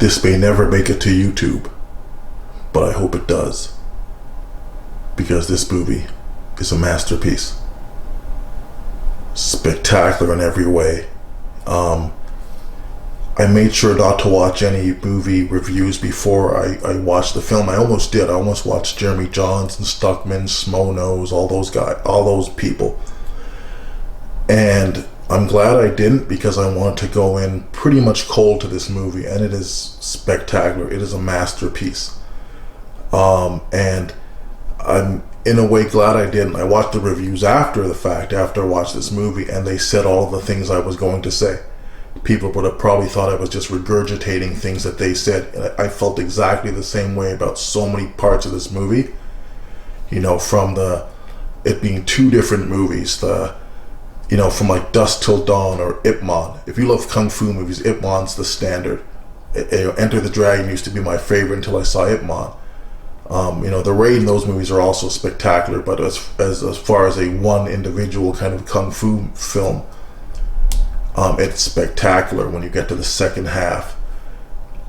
This may never make it to YouTube, but I hope it does, because this movie is a masterpiece. Spectacular in every way. I made sure not to watch any movie reviews before I watched the film. I almost did. I almost watched Jeremy Jahns and Stuckman, Smonos, all those guys, all those people. And I'm glad I didn't, because I wanted to go in pretty much cold to this movie, and it is spectacular. It is a masterpiece. And I'm in a way glad I didn't. I watched the reviews after the fact, after I watched this movie, and they said all the things I was going to say. People would have probably thought I was just regurgitating things that they said. And I felt exactly the same way about so many parts of this movie. You know, from it being two different movies, from like Dusk Till Dawn or Ip Man. If you love kung fu movies, Ip Man's the standard. Enter the Dragon used to be my favorite until I saw Ip Man. The Raid in those movies are also spectacular, but as far as a one individual kind of kung fu film, it's spectacular when you get to the second half.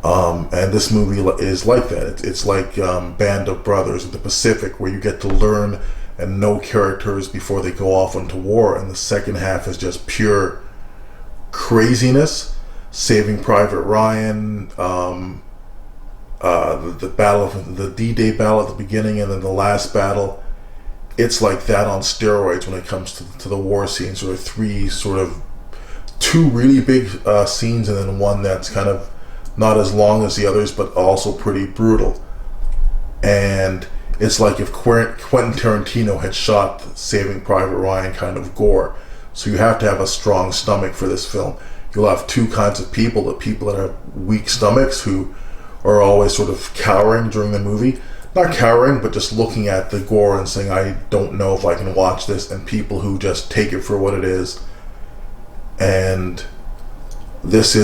And this movie is like that. It's like Band of Brothers in the Pacific, where you get to learn and know characters before they go off into war, and the second half is just pure craziness. Saving Private Ryan, the battle, the D-Day battle at the beginning, and then the last battle. It's like that on steroids when it comes to the war scenes. There are two really big scenes, and then one that's kind of not as long as the others, but also pretty brutal. And it's like if Quentin Tarantino had shot Saving Private Ryan kind of gore. So you have to have a strong stomach for this film. You'll have two kinds of people: the people that have weak stomachs, who are always sort of cowering during the movie. Not cowering, but just looking at the gore and saying, I don't know if I can watch this, and people who just take it for what it is. And this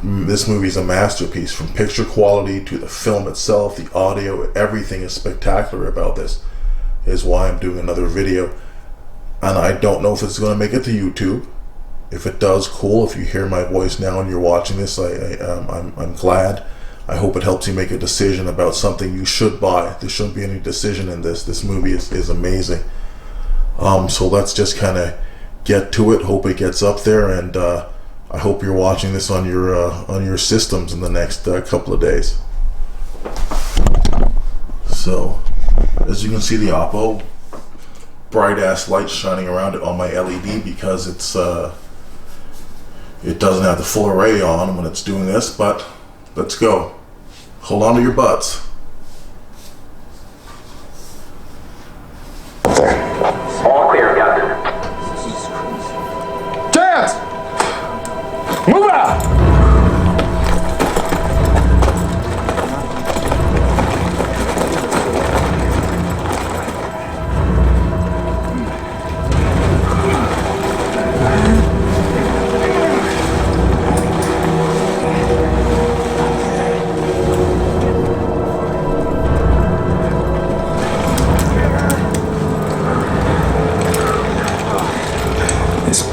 movie is a masterpiece, from picture quality to the film itself, the audio, everything is spectacular about this. Is why I'm doing another video, and I don't know if it's going to make it to YouTube. If it does, cool. If you hear my voice now and you're watching this, I'm glad. I hope it helps you make a decision about something you should buy. There shouldn't be any decision in this. This movie is amazing. So let's just kind of get to it. Hope it gets up there, and I hope you're watching this on your systems in the next couple of days. So, as you can see, the Oppo, bright ass lights shining around it on my LED, because it doesn't have the full array on when it's doing this. But let's go. Hold on to your butts. All clear, Captain. Chance! Move out!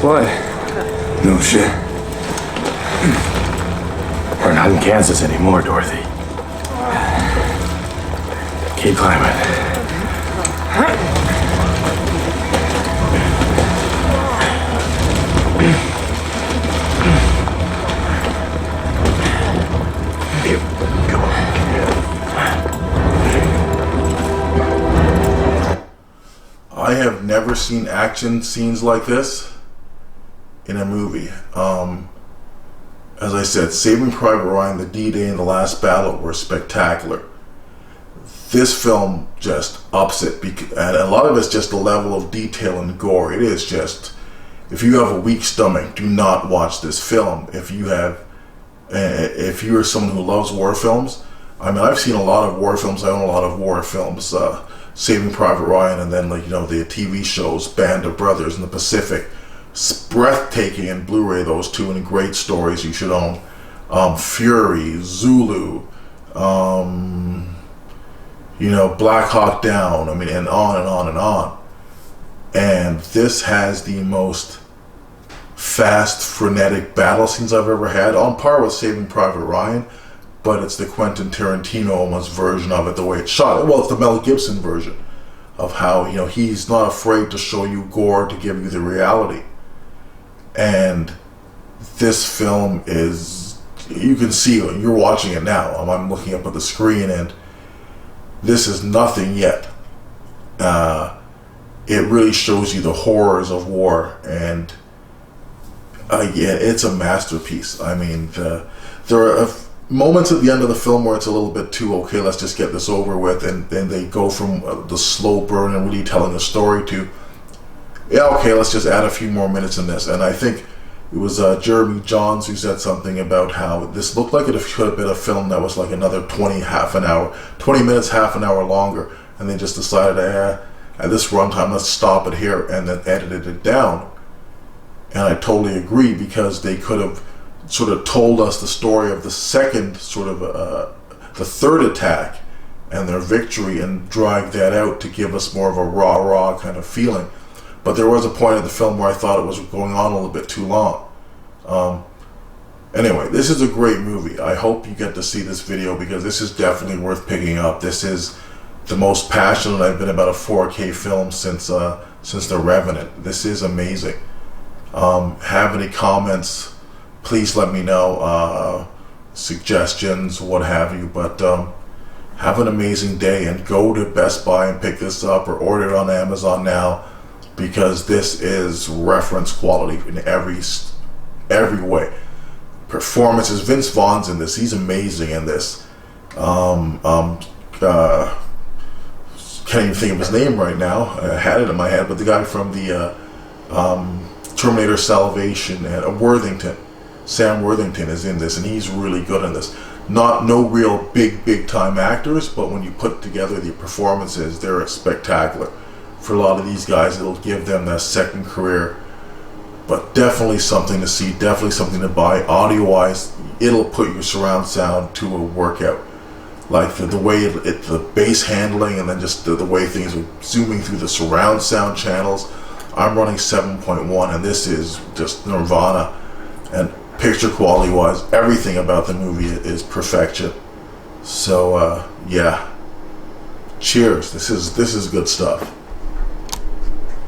Blood. No shit. We're not in Kansas anymore, Dorothy. Keep climbing. I have never seen action scenes like this in a movie. As I said, Saving Private Ryan, the D-Day, and the last battle were spectacular. This film just ups it, and a lot of it's just the level of detail and gore. It is just, if you have a weak stomach, do not watch this film. If you are someone who loves war films, I mean, I've seen a lot of war films. I own a lot of war films. Saving Private Ryan, and then the TV shows Band of Brothers in the Pacific. It's breathtaking in Blu-ray, those two, and great stories you should own. Fury, Zulu, Black Hawk Down, I mean, and on and on and on. And this has the most fast, frenetic battle scenes I've ever had, on par with Saving Private Ryan, but it's the Quentin Tarantino almost version of it, the way it's shot. Well, it's the Mel Gibson version of how, you know, he's not afraid to show you gore to give you the reality. And this film is, you can see it, you're watching it now. I'm looking up at the screen, and this is nothing yet. It really shows you the horrors of war, and yeah, it's a masterpiece. I mean, there are moments at the end of the film where it's a little bit too, okay, let's just get this over with, and then they go from the slow burn and really telling a story to, yeah, okay, let's just add a few more minutes in this. And I think it was Jeremy Johns who said something about how this looked like it could have been a film that was like another 20 minutes, half an hour longer, and they just decided, at this runtime, let's stop it here, and then edited it down. And I totally agree, because they could have sort of told us the story of the second sort of the third attack and their victory, and drag that out to give us more of a raw kind of feeling. But there was a point in the film where I thought it was going on a little bit too long. Anyway, this is a great movie. I hope you get to see this video, because this is definitely worth picking up. This is the most passionate I've been about a 4K film since The Revenant. This is amazing. Have any comments, please let me know, suggestions, what have you. But have an amazing day, and go to Best Buy and pick this up, or order it on Amazon now, because this is reference quality in every way. Performances, Vince Vaughn's in this, he's amazing in this. Can't even think of his name right now. I had it in my head, but the guy from the Terminator Salvation, and Worthington, Sam Worthington, is in this, and he's really good in this. No real big time actors, but when you put together the performances, they're spectacular. For a lot of these guys, it'll give them that second career. But definitely something to see, definitely something to buy. Audio wise, it'll put your surround sound to a workout. Like the way the bass handling, and then just the way things are zooming through the surround sound channels. I'm running 7.1, and this is just nirvana. And picture quality wise, everything about the movie is perfection. So yeah, cheers. This is good stuff.